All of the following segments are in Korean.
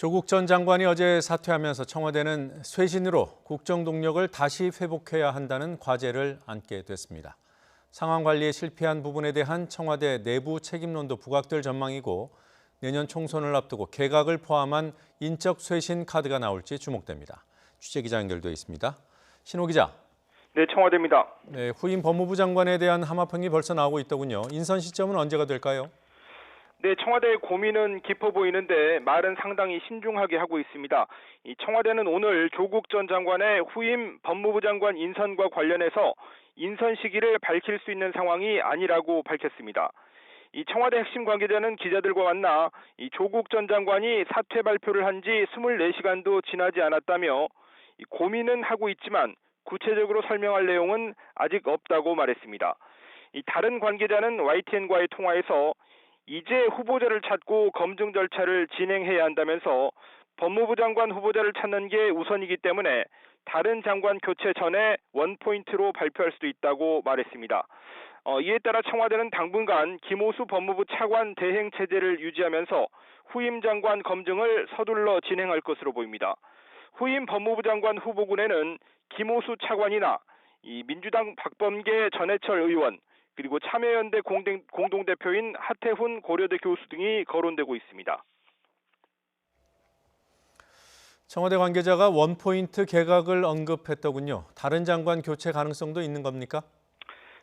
조국 전 장관이 어제 사퇴하면서 청와대는 쇄신으로 국정 동력을 다시 회복해야 한다는 과제를 안게 됐습니다. 상황 관리에 실패한 부분에 대한 청와대 내부 책임론도 부각될 전망이고 내년 총선을 앞두고 개각을 포함한 인적 쇄신 카드가 나올지 주목됩니다. 취재기자 연결돼 있습니다. 신호 기자. 네, 청와대입니다. 네, 후임 법무부 장관에 대한 함화평이 벌써 나오고 있더군요. 인선 시점은 언제가 될까요? 네, 청와대의 고민은 깊어 보이는데 말은 상당히 신중하게 하고 있습니다. 청와대는 오늘 조국 전 장관의 후임 법무부 장관 인선과 관련해서 인선 시기를 밝힐 수 있는 상황이 아니라고 밝혔습니다. 청와대 핵심 관계자는 기자들과 만나 조국 전 장관이 사퇴 발표를 한 지 24시간도 지나지 않았다며 고민은 하고 있지만 구체적으로 설명할 내용은 아직 없다고 말했습니다. 다른 관계자는 YTN과의 통화에서 이제 후보자를 찾고 검증 절차를 진행해야 한다면서 법무부 장관 후보자를 찾는 게 우선이기 때문에 다른 장관 교체 전에 원포인트로 발표할 수도 있다고 말했습니다. 이에 따라 청와대는 당분간 김오수 법무부 차관 대행 체제를 유지하면서 후임 장관 검증을 서둘러 진행할 것으로 보입니다. 후임 법무부 장관 후보군에는 김오수 차관이나 민주당 박범계 전해철 의원, 그리고 참여연대 공동대표인 하태훈 고려대 교수 등이 거론되고 있습니다. 청와대 관계자가 원포인트 개각을 언급했더군요. 다른 장관 교체 가능성도 있는 겁니까?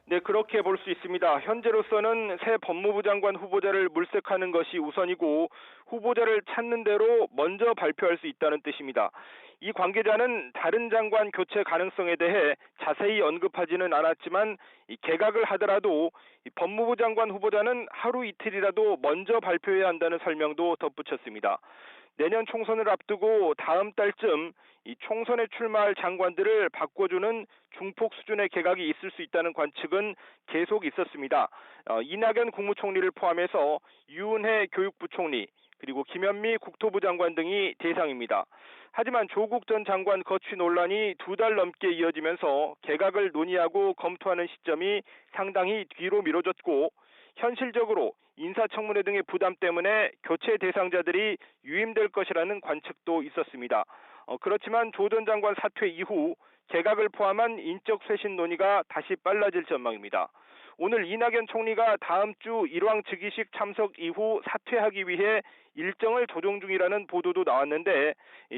네, 그렇게 볼 수 있습니다. 현재로서는 새 법무부 장관 후보자를 물색하는 것이 우선이고 후보자를 찾는 대로 먼저 발표할 수 있다는 뜻입니다. 이 관계자는 다른 장관 교체 가능성에 대해 자세히 언급하지는 않았지만 개각을 하더라도 법무부 장관 후보자는 하루 이틀이라도 먼저 발표해야 한다는 설명도 덧붙였습니다. 내년 총선을 앞두고 다음 달쯤 총선에 출마할 장관들을 바꿔주는 중폭 수준의 개각이 있을 수 있다는 관측은 계속 있었습니다. 이낙연 국무총리를 포함해서 유은혜 교육부총리, 그리고 김현미 국토부 장관 등이 대상입니다. 하지만 조국 전 장관 거취 논란이 2달 넘게 이어지면서 개각을 논의하고 검토하는 시점이 상당히 뒤로 미뤄졌고 현실적으로 인사청문회 등의 부담 때문에 교체 대상자들이 유임될 것이라는 관측도 있었습니다. 그렇지만 조 전 장관 사퇴 이후 개각을 포함한 인적 쇄신 논의가 다시 빨라질 전망입니다. 오늘 이낙연 총리가 다음 주 일왕 즉위식 참석 이후 사퇴하기 위해 일정을 조정 중이라는 보도도 나왔는데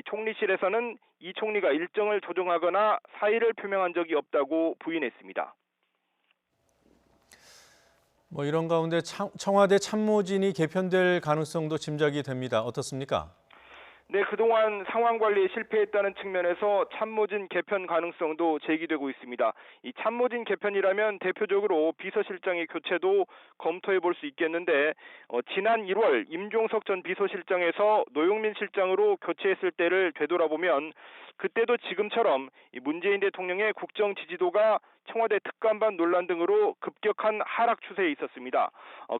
총리실에서는 이 총리가 일정을 조정하거나 사의를 표명한 적이 없다고 부인했습니다. 이런 가운데 청와대 참모진이 개편될 가능성도 짐작이 됩니다. 어떻습니까? 네, 그동안 상황 관리에 실패했다는 측면에서 참모진 개편 가능성도 제기되고 있습니다. 이 참모진 개편이라면 대표적으로 비서실장의 교체도 검토해 볼 수 있겠는데 지난 1월 임종석 전 비서실장에서 노영민 실장으로 교체했을 때를 되돌아보면 그때도 지금처럼 문재인 대통령의 국정 지지도가 청와대 특감반 논란 등으로 급격한 하락 추세에 있었습니다.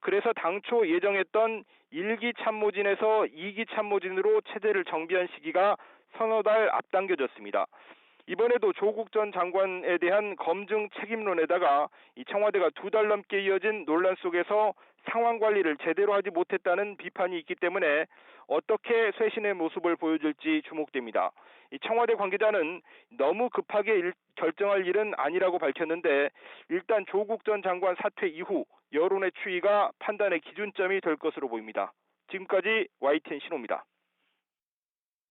그래서 당초 예정했던 1기 참모진에서 2기 참모진으로 체제를 정비한 시기가 서너 달 앞당겨졌습니다. 이번에도 조국 전 장관에 대한 검증 책임론에다가 이 청와대가 2달 넘게 이어진 논란 속에서 상황 관리를 제대로 하지 못했다는 비판이 있기 때문에 어떻게 쇄신의 모습을 보여줄지 주목됩니다. 이 청와대 관계자는 너무 급하게 결정할 일은 아니라고 밝혔는데 일단 조국 전 장관 사퇴 이후 여론의 추이가 판단의 기준점이 될 것으로 보입니다. 지금까지 YTN 신호입니다.